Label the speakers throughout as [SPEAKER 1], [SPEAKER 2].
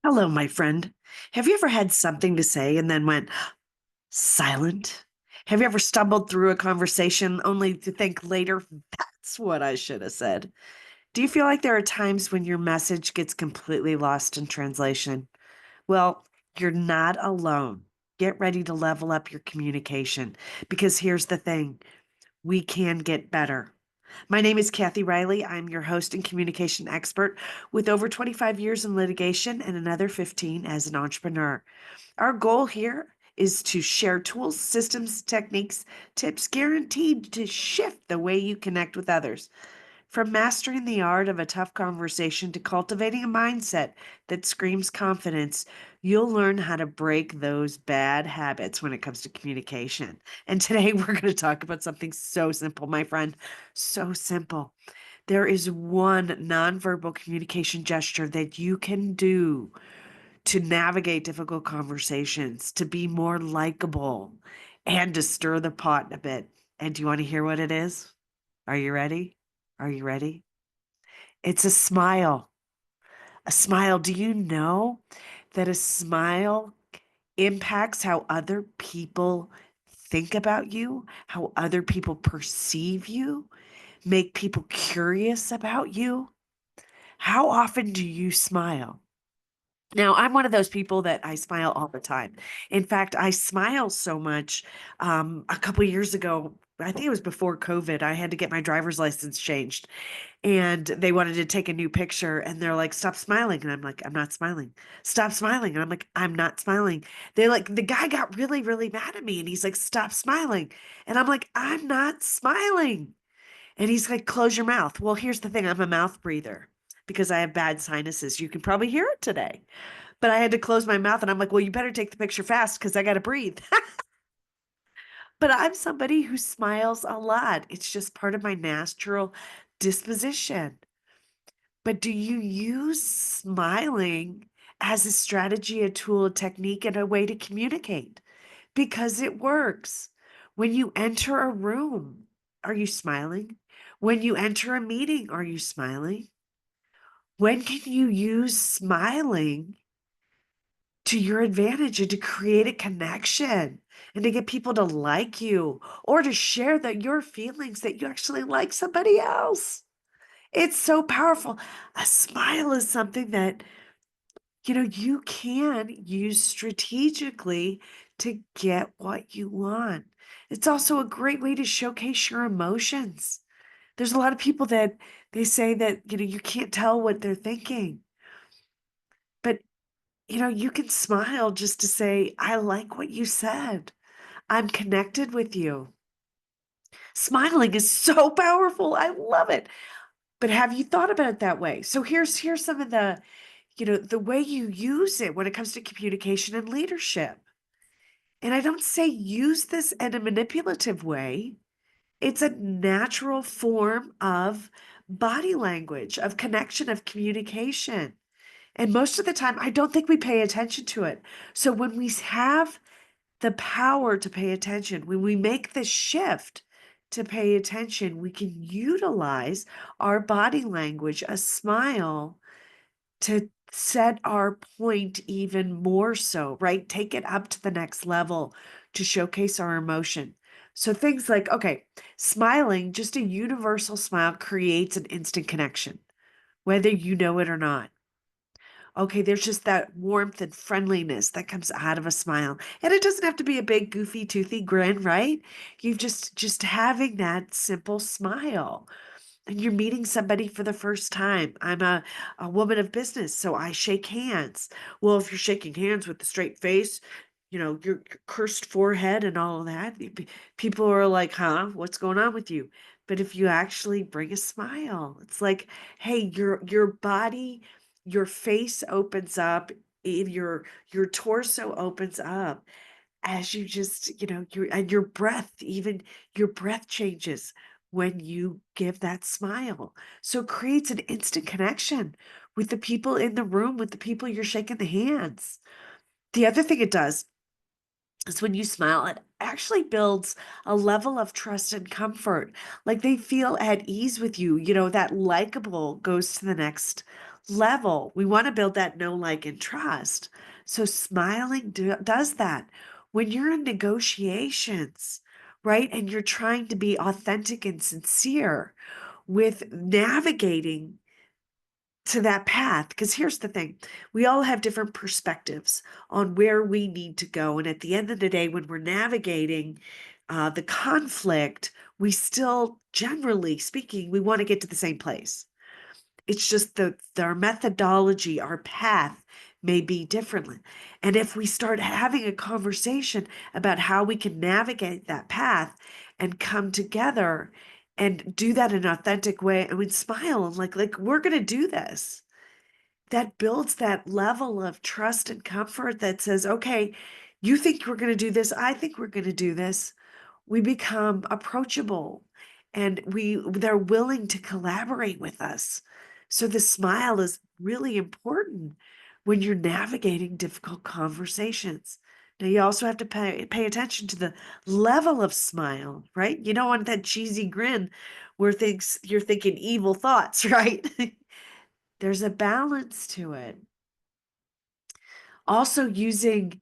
[SPEAKER 1] Hello, my friend. Have you ever had something to say and then went silent? Have you ever stumbled through a conversation only to think later, that's what I should have said? Do you feel like there are times when your message gets completely lost in translation? Well, you're not alone. Get ready to level up your communication because here's the thing, we can get better. My name is Kathy Riley. I'm your host and communication expert with over 25 years in litigation and another 15 as an entrepreneur. Our goal here is to share tools, systems, techniques, tips guaranteed to shift the way you connect with others. From mastering the art of a tough conversation to cultivating a mindset that screams confidence, you'll learn how to break those bad habits when it comes to communication. And today we're going to talk about something so simple, my friend. So simple. There is one nonverbal communication gesture that you can do to navigate difficult conversations, to be more likable, and to stir the pot a bit. And do you want to hear what it is? Are you ready? Are you ready? It's a smile. A smile. Do you know that a smile impacts how other people think about you, how other people perceive you, make people curious about you? How often do you smile? Now, I'm one of those people that I smile all the time. In fact, I smile so much. A couple years ago, I think it was before COVID, I had to get my driver's license changed and they wanted to take a new picture and they're like, stop smiling. And I'm like, I'm not smiling. Stop smiling. And I'm like, I'm not smiling. They like, the guy got really, really mad at me and he's like, stop smiling. And I'm like, I'm not smiling. And he's like, close your mouth. Well, here's the thing, I'm a mouth breather because I have bad sinuses. You can probably hear it today. But I had to close my mouth and I'm like, well, you better take the picture fast because I got to breathe. But I'm somebody who smiles a lot. It's just part of my natural disposition. But do you use smiling as a strategy, a tool, a technique, and a way to communicate? Because it works. When you enter a room, are you smiling? When you enter a meeting, are you smiling? When can you use smiling to your advantage and to create a connection and to get people to like you or to share that your feelings that you actually like somebody else? It's so powerful. A smile is something that, you can use strategically to get what you want. It's also a great way to showcase your emotions. There's a lot of people that they say that, you can't tell what they're thinking. But, you can smile just to say, I like what you said. I'm connected with you. Smiling is so powerful. I love it. But have you thought about it that way? So here's some of the way you use it when it comes to communication and leadership. And I don't say use this in a manipulative way. It's a natural form of body language, of connection, of communication. And most of the time, I don't think we pay attention to it. So when we have the power to pay attention, when we make the shift to pay attention, we can utilize our body language, a smile, to set our point even more so, right? Take it up to the next level to showcase our emotion. So things like, okay, smiling, just a universal smile creates an instant connection, whether you know it or not. Okay, there's just that warmth and friendliness that comes out of a smile. And it doesn't have to be a big goofy toothy grin, right? You've just having that simple smile and you're meeting somebody for the first time. I'm a woman of business, so I shake hands. Well, if you're shaking hands with the straight face, your cursed forehead and all of that, people are like, huh, what's going on with you? But if you actually bring a smile, it's like, hey, your body, your face opens up, your torso opens up as you just, your breath, even your breath changes when you give that smile. So it creates an instant connection with the people in the room, with the people you're shaking the hands. The other thing it does is when you smile, it actually builds a level of trust and comfort. Like they feel at ease with you. That likable goes to the next level. We want to build that know, like, and trust. So smiling does that. When you're in negotiations, right, and you're trying to be authentic and sincere with navigating to that path, because here's the thing, we all have different perspectives on where we need to go, and at the end of the day, when we're navigating the conflict, we still, generally speaking, we want to get to the same place. It's just our methodology, our path may be differently. And if we start having a conversation about how we can navigate that path and come together and do that in an authentic way, and we'd smile and like we're gonna do this. That builds that level of trust and comfort that says, okay, you think we're gonna do this, I think we're gonna do this. We become approachable and they're willing to collaborate with us. So the smile is really important when you're navigating difficult conversations. Now you also have to pay attention to the level of smile, right? You don't want that cheesy grin where thinks you're thinking evil thoughts, right? There's a balance to it. Also using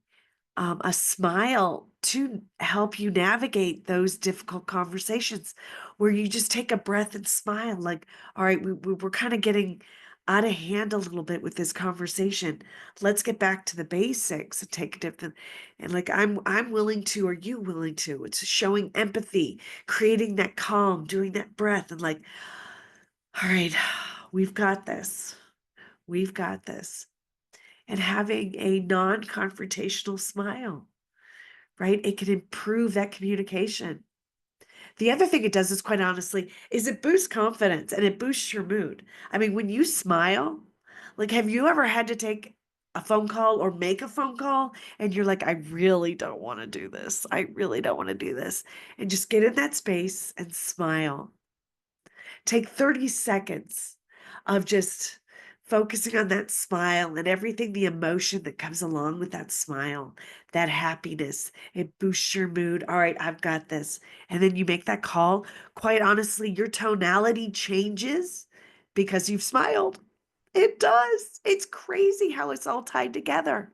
[SPEAKER 1] a smile to help you navigate those difficult conversations where you just take a breath and smile like, all right, we're kind of getting out of hand a little bit with this conversation. Let's get back to the basics and take a dip and like I'm willing to, are you willing to? It's showing empathy, creating that calm, doing that breath and like, all right, we've got this. We've got this. And having a non-confrontational smile, right? It can improve that communication. The other thing it does is, quite honestly, is it boosts confidence and it boosts your mood. I mean, when you smile, like, have you ever had to take a phone call or make a phone call and you're like, I really don't want to do this. I really don't want to do this. And just get in that space and smile. Take 30 seconds of just focusing on that smile and everything, the emotion that comes along with that smile, that happiness. It boosts your mood. All right, I've got this. And then you make that call. Quite honestly, your tonality changes because you've smiled. It does. It's crazy how it's all tied together.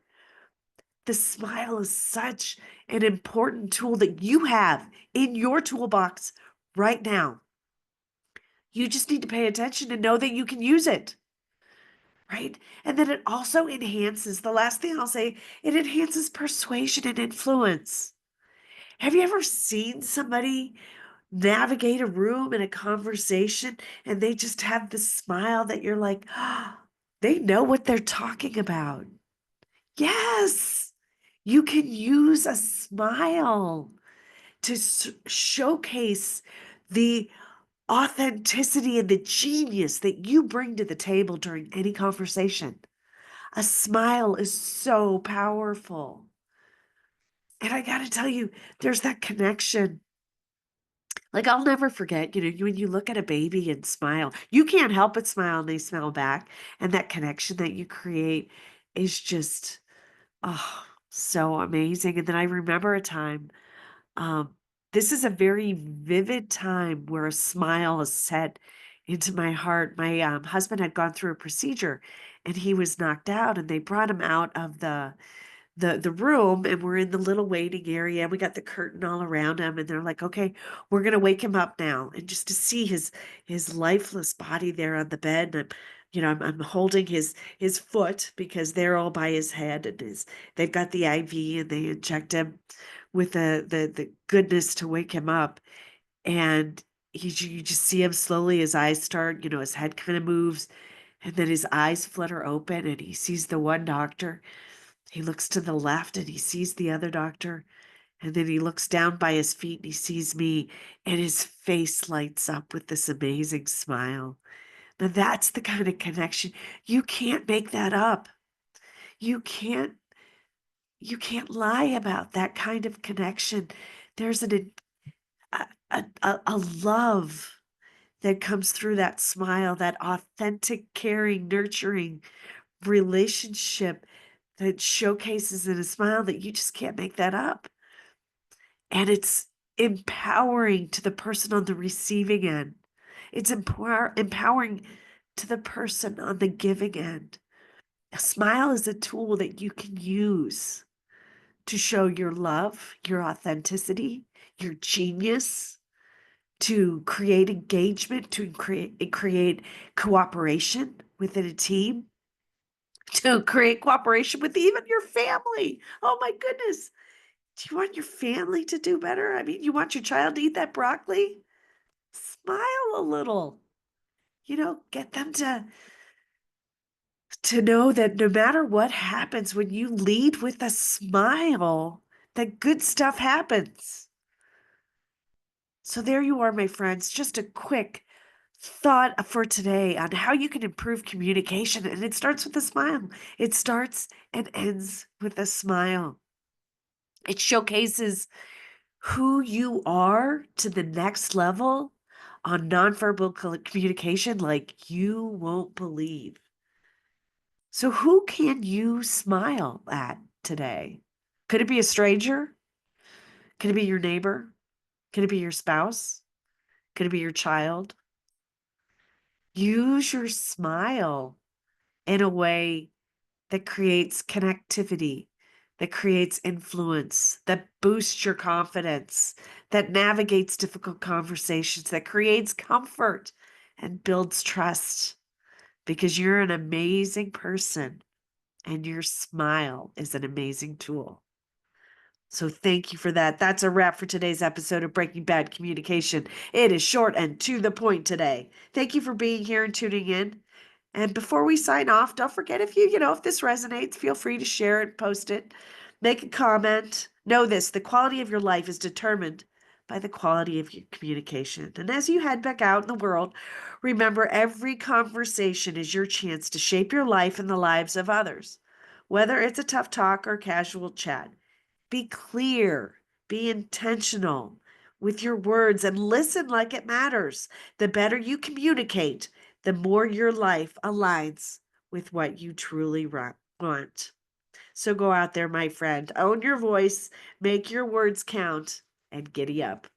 [SPEAKER 1] The smile is such an important tool that you have in your toolbox right now. You just need to pay attention and know that you can use it, right? And then it also enhances, the last thing I'll say, it enhances persuasion and influence. Have you ever seen somebody navigate a room in a conversation and they just have this smile that you're like, "Ah, they know what they're talking about." Yes, you can use a smile to showcase the authenticity and the genius that you bring to the table during any conversation. A smile is so powerful. And I got to tell you, there's that connection. Like, I'll never forget, when you look at a baby and smile, you can't help but smile and they smile back. And that connection that you create is just, oh, so amazing. And then I remember a time. Um, this is a very vivid time where a smile is set into my heart. My husband had gone through a procedure and he was knocked out, and they brought him out of the room, and we're in the little waiting area. We got the curtain all around him, and they're like, okay, we're gonna wake him up now. And just to see his lifeless body there on the bed, and I'm holding his foot because they're all by his head, and they've got the IV and they inject him with the goodness to wake him up. And you just see him slowly, his eyes start, his head kind of moves, and then his eyes flutter open and he sees the one doctor. He looks to the left and he sees the other doctor. And then he looks down by his feet and he sees me, and his face lights up with this amazing smile. Now that's the kind of connection. You can't make that up. You can't you can't lie about that kind of connection. There's a love that comes through that smile, that authentic, caring, nurturing relationship that showcases in a smile that you just can't make that up. And it's empowering to the person on the receiving end. It's empowering to the person on the giving end. A smile is a tool that you can use to show your love, your authenticity, your genius, to create engagement, to create cooperation within a team, to create cooperation with even your family. Oh my goodness. Do you want your family to do better? I mean, you want your child to eat that broccoli? Smile a little. Get them to know that no matter what happens, when you lead with a smile, that good stuff happens. So there you are, my friends. Just a quick thought for today on how you can improve communication. And it starts with a smile. It starts and ends with a smile. It showcases who you are to the next level on nonverbal communication like you won't believe. So who can you smile at today? Could it be a stranger? Could it be your neighbor? Could it be your spouse? Could it be your child? Use your smile in a way that creates connectivity, that creates influence, that boosts your confidence, that navigates difficult conversations, that creates comfort and builds trust because you're an amazing person and your smile is an amazing tool. So thank you for that. That's a wrap for today's episode of Breaking Bad Communication. It is short and to the point today. Thank you for being here and tuning in. And before we sign off, don't forget if this resonates, feel free to share it, post it, make a comment. Know this, the quality of your life is determined by the quality of your communication. And as you head back out in the world, remember every conversation is your chance to shape your life and the lives of others. Whether it's a tough talk or casual chat, be clear, be intentional with your words and listen like it matters. The better you communicate, the more your life aligns with what you truly want. So go out there, my friend, own your voice, make your words count, and giddy up.